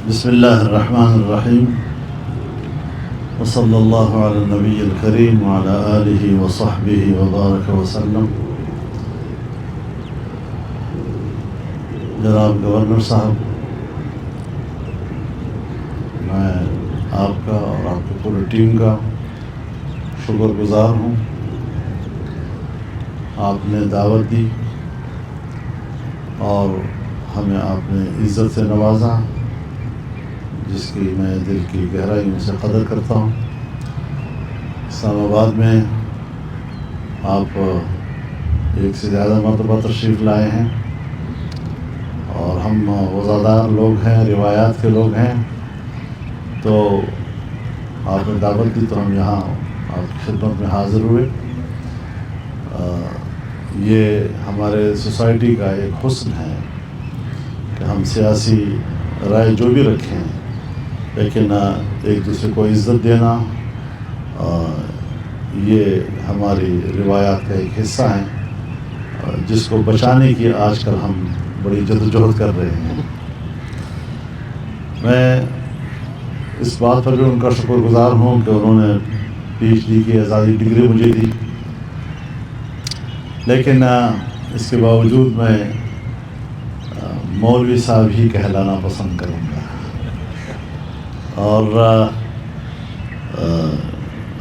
بسم اللہ الرحمن الرحیم وصلی اللہ علی النبی الکریم وعلی آلہ وصحبہ وبارک وسلم۔ جناب گورنر صاحب، میں آپ کا اور آپ کی پوری ٹیم کا شکر گزار ہوں۔ آپ نے دعوت دی اور ہمیں آپ نے عزت سے نوازا، جس کی میں دل کی گہرائیوں سے قدر کرتا ہوں۔ اسلام آباد میں آپ ایک سے زیادہ مرتبہ تشریف لائے ہیں اور ہم وزادار لوگ ہیں، روایات کے لوگ ہیں، تو آپ نے دعوت دی تو ہم یہاں آپ کی خدمت میں حاضر ہوئے۔ یہ ہمارے سوسائٹی کا ایک حسن ہے کہ ہم سیاسی رائے جو بھی رکھیں، لیکن ایک دوسرے کو عزت دینا یہ ہماری روایات کا ایک حصہ ہے، جس کو بچانے کی آج کل ہم بڑی جدوجہد کر رہے ہیں۔ میں اس بات پر بھی ان کا شکر گزار ہوں کہ انہوں نے PhD کی اعزازی ڈگری مجھے دی، لیکن اس کے باوجود میں مولوی صاحب ہی کہلانا پسند کروں گا، اور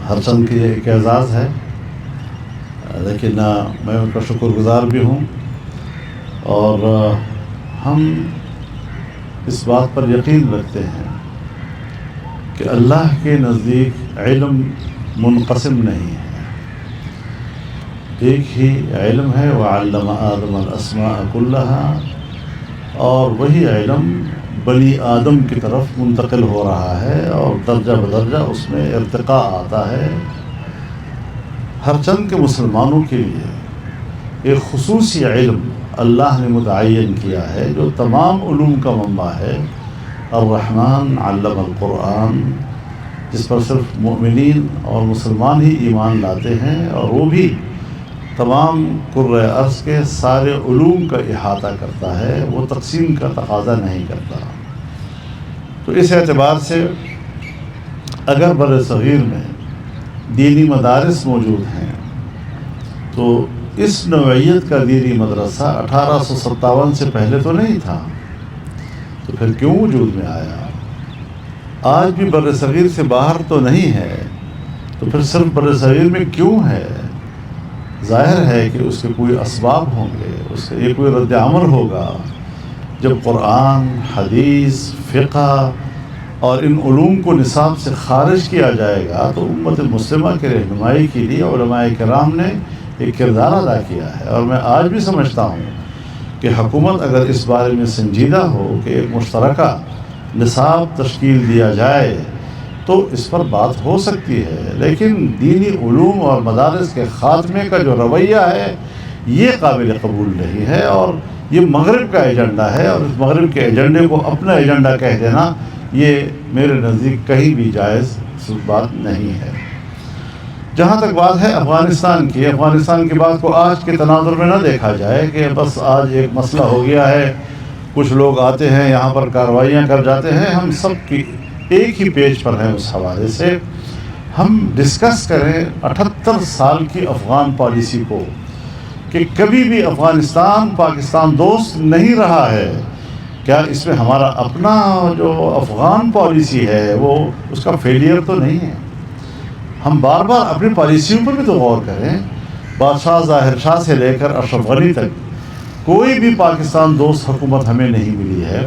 ہر چند کی ایک اعزاز ہے، لیکن میں ان کا شکر گزار بھی ہوں۔ اور ہم اس بات پر یقین رکھتے ہیں کہ اللہ کے نزدیک علم منقسم نہیں ہے، ایک ہی علم ہے، وَعَلَّمَ آدَمَ الْأَسْمَاءَ كُلَّهَا، اور وہی علم بنی آدم کی طرف منتقل ہو رہا ہے اور درجہ بدرجہ اس میں ارتقاء آتا ہے۔ ہر چند کے مسلمانوں کے لیے ایک خصوصی علم اللہ نے متعین کیا ہے، جو تمام علوم کا منبع ہے، الرحمن علم القرآن، جس پر صرف مومنین اور مسلمان ہی ایمان لاتے ہیں، اور وہ بھی تمام کرۂ ارض کے سارے علوم کا احاطہ کرتا ہے، وہ تقسیم کا تقاضا نہیں کرتا۔ تو اس اعتبار سے اگر بر صغیر میں دینی مدارس موجود ہیں، تو اس نوعیت کا دینی مدرسہ 1857 سے پہلے تو نہیں تھا، تو پھر کیوں وجود میں آیا؟ آج بھی بر صغیر سے باہر تو نہیں ہے، تو پھر صرف بر صغیر میں کیوں ہے؟ ظاہر ہے کہ اس کے کوئی اسباب ہوں گے، اس کے یہ کوئی رد عمل ہوگا۔ جب قرآن، حدیث، فقہ اور ان علوم کو نصاب سے خارج کیا جائے گا، تو امت مسلمہ کے رہنمائی کے لیے علماء کرام نے ایک کردار ادا کیا ہے۔ اور میں آج بھی سمجھتا ہوں کہ حکومت اگر اس بارے میں سنجیدہ ہو کہ ایک مشترکہ نصاب تشکیل دیا جائے، تو اس پر بات ہو سکتی ہے، لیکن دینی علوم اور مدارس کے خاتمے کا جو رویہ ہے، یہ قابل قبول نہیں ہے، اور یہ مغرب کا ایجنڈا ہے، اور اس مغرب کے ایجنڈے کو اپنا ایجنڈا کہہ دینا یہ میرے نزدیک کہیں بھی جائز بات نہیں ہے۔ جہاں تک بات ہے افغانستان کی بات کو آج کے تناظر میں نہ دیکھا جائے کہ بس آج ایک مسئلہ ہو گیا ہے، کچھ لوگ آتے ہیں یہاں پر کارروائیاں کر جاتے ہیں، ہم سب کی ایک ہی پیج پر ہیں۔ اس حوالے سے ہم ڈسکس کریں 78 سال کی افغان پالیسی کو، کہ کبھی بھی افغانستان پاکستان دوست نہیں رہا ہے۔ کیا اس میں ہمارا اپنا جو افغان پالیسی ہے وہ اس کا فیلئر تو نہیں ہے؟ ہم بار بار اپنی پالیسیوں پر بھی تو غور کریں۔ بادشاہ ظاہر شاہ سے لے کر اشرف غنی تک کوئی بھی پاکستان دوست حکومت ہمیں نہیں ملی ہے،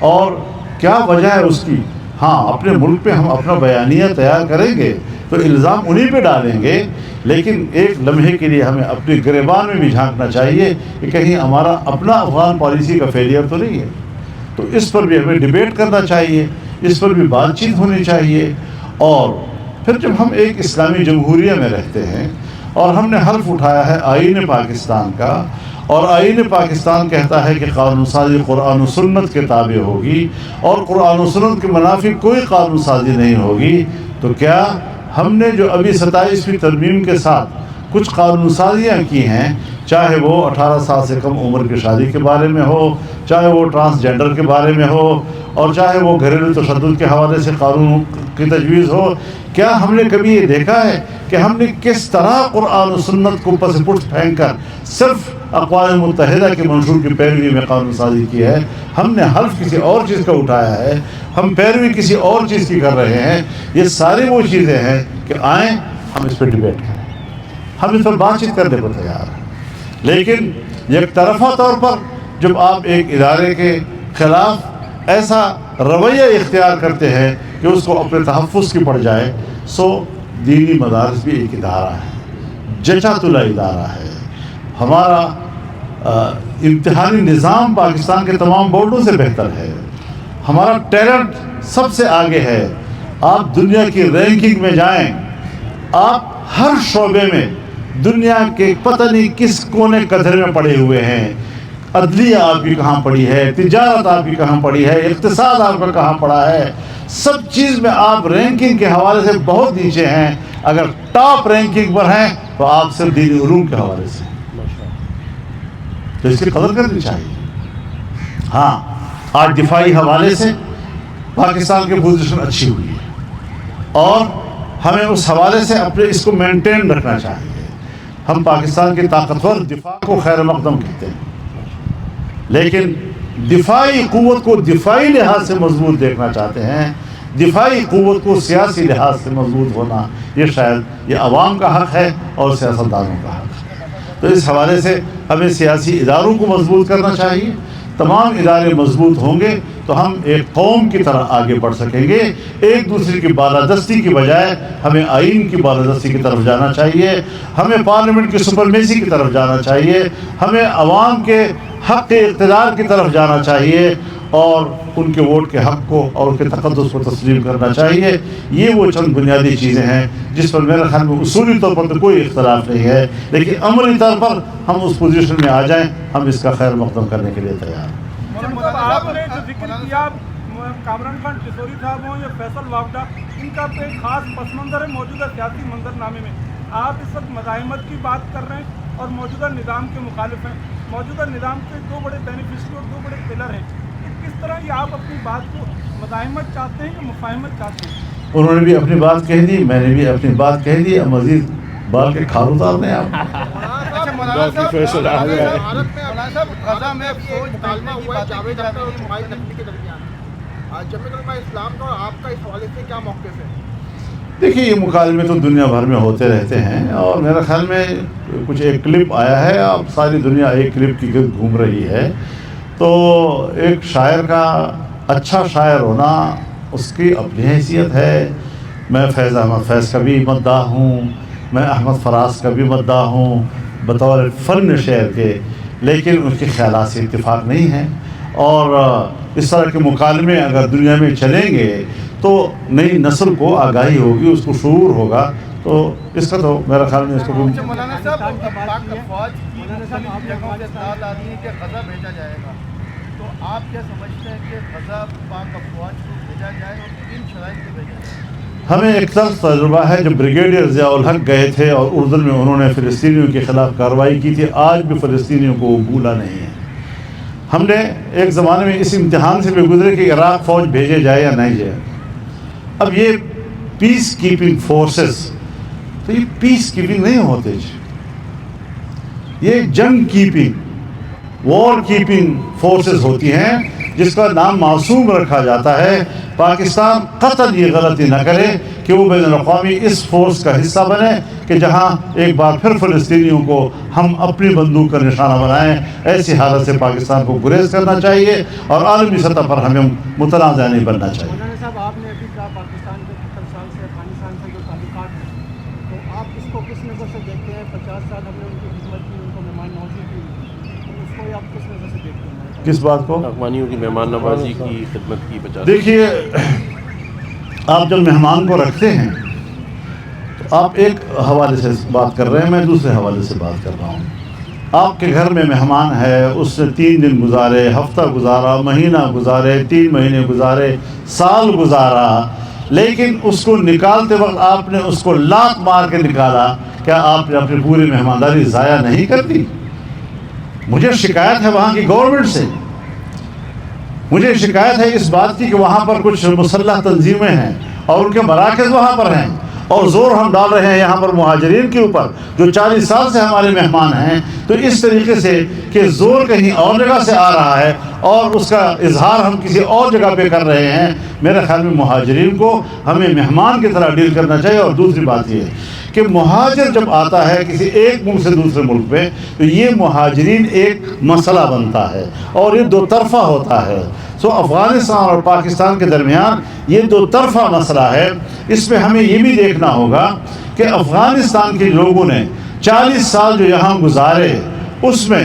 اور کیا وجہ ہے اس کی؟ ہاں، اپنے ملک پہ ہم اپنا بیانیہ تیار کریں گے تو الزام انہی پہ ڈالیں گے، لیکن ایک لمحے کے لیے ہمیں اپنی گریبان میں بھی جھانکنا چاہیے کہ کہیں ہمارا اپنا افغان پالیسی کا فیلئر تو نہیں ہے۔ تو اس پر بھی ہمیں ڈیبیٹ کرنا چاہیے، اس پر بھی بات چیت ہونی چاہیے۔ اور پھر جب ہم ایک اسلامی جمہوریہ میں رہتے ہیں اور ہم نے حلف اٹھایا ہے آئین پاکستان کا، اور آئین پاکستان کہتا ہے کہ قانون سازی قرآن و سنت کے تابع ہوگی، اور قرآن و سنت کے منافی کوئی قانون سازی نہیں ہوگی، تو کیا ہم نے جو ابھی 27ویں ترمیم کے ساتھ کچھ قانون سازیاں کی ہیں، چاہے وہ 18 سال سے کم عمر کی شادی کے بارے میں ہو، چاہے وہ ٹرانسجینڈر کے بارے میں ہو، اور چاہے وہ گھریلو تشدد کے حوالے سے قانون کی تجویز ہو، کیا ہم نے کبھی یہ دیکھا ہے کہ ہم نے کس طرح قرآن و سنت کو پس پشت پھینک کر صرف اقوام متحدہ کے منشور کی پیروی میں قانون سازی کی ہے؟ ہم نے حلف کسی اور چیز کا اٹھایا ہے، ہم پیروی کسی اور چیز کی کر رہے ہیں۔ یہ ساری وہ چیزیں ہیں کہ آئیں ہم اس پہ ڈیبیٹ کریں، ہم اس پر بات چیت کرنے کو تیار ہیں، لیکن یک طرفہ طور پر جب آپ ایک ادارے کے خلاف ایسا رویہ اختیار کرتے ہیں کہ اس کو اپنے تحفظ کی پڑ جائے، سو دینی مدارس بھی ایک ادارہ ہے، جچا تلا ادارہ ہے۔ ہمارا امتحانی نظام پاکستان کے تمام بورڈوں سے بہتر ہے، ہمارا ٹیلنٹ سب سے آگے ہے۔ آپ دنیا کی رینکنگ میں جائیں، آپ ہر شعبے میں دنیا کے پتہ نہیں کس کونے قدر میں پڑے ہوئے ہیں۔ عدلیہ آپ کی کہاں پڑی ہے، تجارت آپ کی کہاں پڑی ہے، اقتصاد آپ کا کہاں پڑا ہے، سب چیز میں آپ رینکنگ کے حوالے سے بہت نیچے ہیں۔ اگر ٹاپ رینکنگ پر ہیں تو آپ صرف دینی علوم کے حوالے سے، تو اس کی قدر کرنی چاہیے۔ ہاں، آج دفاعی حوالے سے پاکستان کی پوزیشن اچھی ہوئی ہے اور ہمیں اس حوالے سے اپنے اس کو مینٹین رکھنا چاہیے۔ ہم پاکستان کی طاقتور دفاع کو خیر مقدم کہتے ہیں، لیکن دفاعی قوت کو دفاعی لحاظ سے مضبوط دیکھنا چاہتے ہیں، دفاعی قوت کو سیاسی لحاظ سے مضبوط ہونا یہ شاید یہ عوام کا حق ہے اور سیاستدانوں کا حق ہے۔ تو اس حوالے سے ہمیں سیاسی اداروں کو مضبوط کرنا چاہیے۔ تمام ادارے مضبوط ہوں گے تو ہم ایک قوم کی طرح آگے بڑھ سکیں گے۔ ایک دوسرے کی بالادستی کی بجائے ہمیں آئین کی بالادستی کی طرف جانا چاہیے، ہمیں پارلیمنٹ کی سپرمیسی کی طرف جانا چاہیے، ہمیں عوام کے حق اقتدار کی طرف جانا چاہیے اور ان کے ووٹ کے حق کو اور ان کے تقدس کو تسلیم کرنا چاہیے۔ یہ وہ چند بنیادی چیزیں ہیں جس پر میرے خیال میں اصولی طور پر تو کوئی اختلاف نہیں ہے، لیکن عملی طور پر ہم اس پوزیشن میں آ جائیں، ہم اس کا خیر مقدم کرنے کے لیے تیار ہیں۔ آپ نے جو ذکر کیا کامران خان ٹھسوری صاحب ہوں یا فیصل واوڈا، ان کا ایک خاص پس منظر ہے موجودہ سیاسی منظرنامے میں۔ آپ اس وقت مزاحمت کی بات کر رہے ہیں اور موجودہ نظام کے مخالف ہیں۔ موجودہ نظام کے دو بڑے بینیفشری اور دو بڑے پلر ہیں، کس طرح یہ آپ اپنی بات کو مزاحمت چاہتے ہیں یا مفاہمت چاہتے ہیں؟ انہوں نے بھی اپنی بات کہہ دی، میں نے بھی اپنی بات کہہ دی، اب مزید بال کے کھار اتارنے آپ۔ دیکھیے یہ مکالمے تو دنیا بھر میں ہوتے رہتے ہیں اور میرے خیال میں کچھ ایک کلپ آیا ہے، اب ساری دنیا ایک کلپ کی گرد گھوم رہی ہے۔ تو ایک شاعر کا اچھا شاعر ہونا اس کی اپنی حیثیت ہے۔ میں فیض احمد فیض کا بھی مداح ہوں، میں احمد فراز کا بھی مداح ہوں بطور فن شعر کے، لیکن ان کے خیالات سے اتفاق نہیں ہے۔ اور اس طرح کے مکالمے اگر دنیا میں چلیں گے تو نئی نسل کو آگاہی ہوگی، اس کو شعور ہوگا، تو اس کا تو میرا خیال میں اس کو مولانا صاحب پاک افواج کی مختلف جگہوں سے اطلاعات آ رہی ہے کہ غزہ بھیجا جائے گا، تو آپ کیا سمجھتے ہیں کہ غزہ پاک افواج کو بھیجا جائے اور کن شرائط پہ بھیجا جائے؟ ہمیں ایک طرف تجربہ ہے جب بریگیڈیئر ضیاء الحق گئے تھے اور اردن میں انہوں نے فلسطینیوں کے خلاف کارروائی کی تھی، آج بھی فلسطینیوں کو وہ بھولا نہیں ہے۔ ہم نے ایک زمانے میں اس امتحان سے بھی گزرے کہ عراق فوج بھیجے جائے یا نہیں جائے۔ اب یہ پیس کیپنگ فورسز، تو یہ پیس کیپنگ نہیں ہوتے، یہ جنگ کیپنگ، وار کیپنگ فورسز ہوتی ہیں جس کا نام معصوم رکھا جاتا ہے۔ پاکستان قطعاً یہ غلطی نہ کرے کہ وہ بین الاقوامی اس فورس کا حصہ بنے کہ جہاں ایک بار پھر فلسطینیوں کو ہم اپنی بندوق کا نشانہ بنائیں۔ ایسی حالت سے پاکستان کو گریز کرنا چاہیے اور عالمی سطح پر ہمیں متنازع نہیں بننا چاہیے۔ مولانا صاحب آپ نے ابھی کہا پاکستان کے 70 سال سے افغانستان سے جو تعلقات ہیں، تو آپ اس کو کس نظر سے دیکھتے ہیں؟ 50 سال ہم نے ان کی خدمت کی، ان کو مہمان نوازی کی، تو اس کو آپ کس نظر سے دیکھتے ہیں؟ کس بات کو؟ افغانیوں کی مہمان نوازی کی، خدمت کی 50۔ دیکھیے آپ جب مہمان کو رکھتے ہیں تو آپ ایک حوالے سے بات کر رہے ہیں، میں دوسرے حوالے سے بات کر رہا ہوں۔ آپ کے گھر میں مہمان ہے، اس نے 3 دن گزارے، ہفتہ گزارا، مہینہ گزارے، 3 مہینے گزارے، سال گزارا، لیکن اس کو نکالتے وقت آپ نے اس کو لات مار کے نکالا کیا آپ نے اپنی پوری مہمانداری ضائع نہیں کر دی؟ مجھے شکایت ہے وہاں کی گورنمنٹ سے، مجھے شکایت ہے اس بات کی کہ وہاں پر کچھ مسلح تنظیمیں ہیں اور ان کے مراکز وہاں پر ہیں، اور زور ہم ڈال رہے ہیں یہاں پر مہاجرین کے اوپر جو 40 سال سے ہمارے مہمان ہیں، تو اس طریقے سے کہ زور کہیں اور جگہ سے آ رہا ہے اور اس کا اظہار ہم کسی اور جگہ پہ کر رہے ہیں۔ میرے خیال میں مہاجرین کو ہمیں مہمان کی طرح ڈیل کرنا چاہیے۔ اور دوسری بات یہ کہ مہاجر جب آتا ہے کسی ایک ملک سے دوسرے ملک پہ، تو یہ مہاجرین ایک مسئلہ بنتا ہے اور یہ دو طرفہ ہوتا ہے۔ افغانستان اور پاکستان کے درمیان یہ دو طرفہ مسئلہ ہے۔ اس میں ہمیں یہ بھی دیکھنا ہوگا کہ افغانستان کے لوگوں نے 40 سال جو یہاں گزارے، اس میں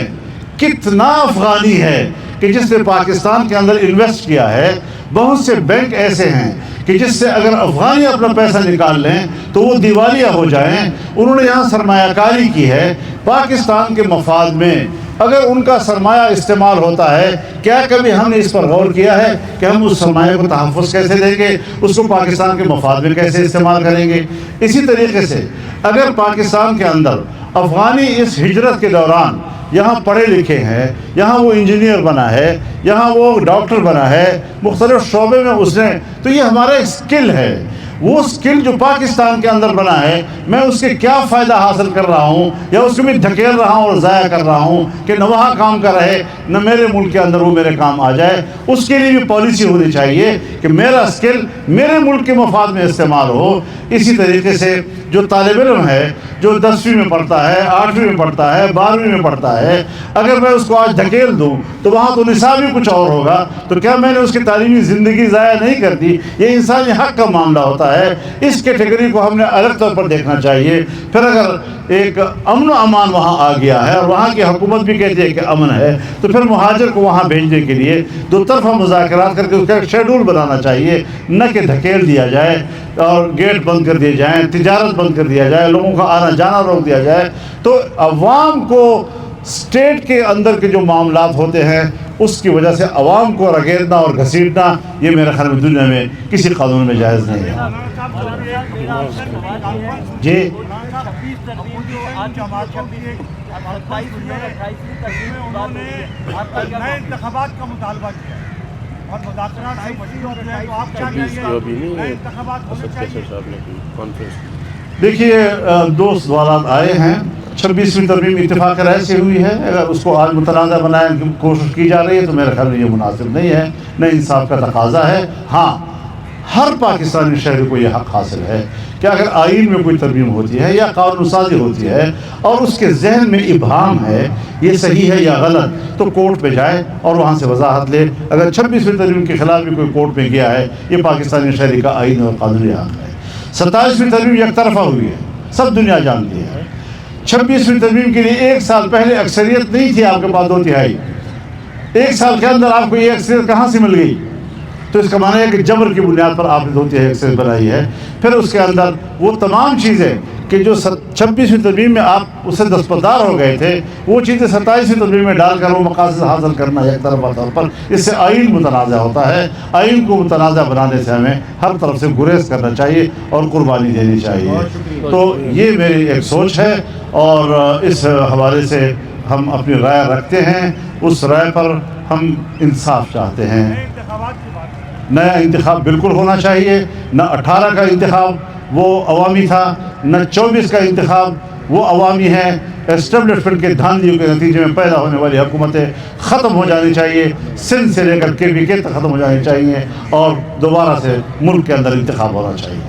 کتنا افغانی ہے کہ جس نے پاکستان کے اندر انویسٹ کیا ہے۔ بہت سے بینک ایسے ہیں کہ جس سے اگر افغانی اپنا پیسہ نکال لیں تو وہ دیوالیہ ہو جائیں۔ انہوں نے یہاں سرمایہ کاری کی ہے پاکستان کے مفاد میں۔ اگر ان کا سرمایہ استعمال ہوتا ہے، کیا کبھی ہم نے اس پر غور کیا ہے کہ ہم اس سرمایہ کو تحفظ کیسے دیں گے، اس کو پاکستان کے مفاد میں کیسے استعمال کریں گے؟ اسی طریقے سے اگر پاکستان کے اندر افغانی اس ہجرت کے دوران یہاں پڑھے لکھے ہیں، یہاں وہ انجینئر بنا ہے، یہاں وہ ڈاکٹر بنا ہے، مختلف شعبے میں اس نے، تو یہ ہمارا ایک سکل ہے۔ وہ سکل جو پاکستان کے اندر بنا ہے، میں اس کے کیا فائدہ حاصل کر رہا ہوں یا اس کو میں دھکیل رہا ہوں اور ضائع کر رہا ہوں کہ نہ وہاں کام کر رہے نہ میرے ملک کے اندر وہ میرے کام آ جائے۔ اس کے لیے بھی پالیسی ہونی چاہیے کہ میرا سکل میرے ملک کے مفاد میں استعمال ہو۔ اسی طریقے سے جو طالب علم ہے، جو 10ویں میں پڑھتا ہے، 8ویں میں پڑھتا ہے، 12ویں میں پڑھتا ہے، اگر میں اس کو آج دھکیل دوں تو وہاں تو نصاب ہی کچھ اور ہوگا، تو کیا میں نے اس کی تعلیمی زندگی ضائع نہیں کر دی؟ یہ انسانی حق کا معاملہ ہوتا ہے۔ اس کیٹیگری کو ہم نے الگ طور پر دیکھنا چاہیے۔ پھر اگر ایک امن و امان وہاں آ گیا ہے اور وہاں کی حکومت بھی کہتی ہے کہ امن ہے، تو پھر مہاجر کو وہاں بھیجنے کے لیے دو طرفہ مذاکرات کر کے اس کا ایک شیڈول بنانا چاہیے، نہ کہ دھکیل دیا جائے اور گیٹ بند کر دیے جائیں، تجارت بند کر دیا جائے، لوگوں کا آنا جانا روک دیا جائے۔ تو عوام کو اسٹیٹ کے اندر کے جو معاملات ہوتے ہیں اس کی وجہ سے عوام کو رگیدنا اور گھسیٹنا، یہ میرے خیال میں دنیا میں کسی قانون میں جائز نہیں ہے۔ جی نئے انتخابات کا مطالبہ کیا اور مذاکرات سے مشروط ہے، تو آپ کیا کہیں گے؟ انتخابات ہونے چاہیے؟ دیکھیے، دو سوالات آئے ہیں۔ 26ویں ترمیم اتفاق رائے سے ہوئی ہے، اگر اس کو آج متنازع بنانے کی کوشش کی جا رہی ہے تو میرے خیال میں یہ مناسب نہیں ہے، نہ انصاف کا تقاضا ہے۔ ہاں، ہر پاکستانی شہری کو یہ حق حاصل ہے کہ اگر آئین میں کوئی ترمیم ہوتی ہے یا قانون سازی ہوتی ہے اور اس کے ذہن میں ابہام ہے یہ صحیح ہے یا غلط، تو کورٹ پہ جائے اور وہاں سے وضاحت لے۔ اگر 26ویں ترمیم کے خلاف بھی کوئی کورٹ پہ گیا ہے، یہ پاکستانی شہری کا آئین اور قانونی حق ہے۔ 27ویں ترمیم یک طرفہ ہوئی ہے، سب دنیا جانتی ہے۔ 26ویں ترمیم کے لیے 1 سال پہلے اکثریت نہیں تھی آپ کے پاس 2/3۔ 1 سال کے اندر آپ کو یہ اکثریت کہاں سے مل گئی؟ تو اس کا معنی ہے کہ جبر کی بنیاد پر آپ نے 2/3 اکثریت بنائی ہے۔ پھر اس کے اندر وہ تمام چیزیں کہ جو 26ویں ترمیم میں آپ اس سے دستبردار ہو گئے تھے، وہ چیزیں 27ویں ترمیم میں ڈال کر وہ مقاصد حاصل کرنا یک طرفہ طور پر، اس سے آئین متنازع ہوتا ہے۔ آئین کو متنازع بنانے سے ہمیں ہر طرف سے گریز کرنا چاہیے اور قربانی دینی چاہیے۔ تو یہ میری ایک سوچ ہے اور اس حوالے سے ہم اپنی رائے رکھتے ہیں، اس رائے پر ہم انصاف چاہتے ہیں۔ نیا انتخاب بالکل ہونا چاہیے، نہ 18 کا انتخاب وہ عوامی تھا، نہ 24 کا انتخاب وہ عوامی ہے۔ اسٹیبلشمنٹ کے دھاندلیوں کے نتیجے میں پیدا ہونے والی حکومتیں ختم ہو جانی چاہیے، سندھ سے لے کر KPK تک ختم ہو جانی چاہیے اور دوبارہ سے ملک کے اندر انتخاب ہونا چاہیے۔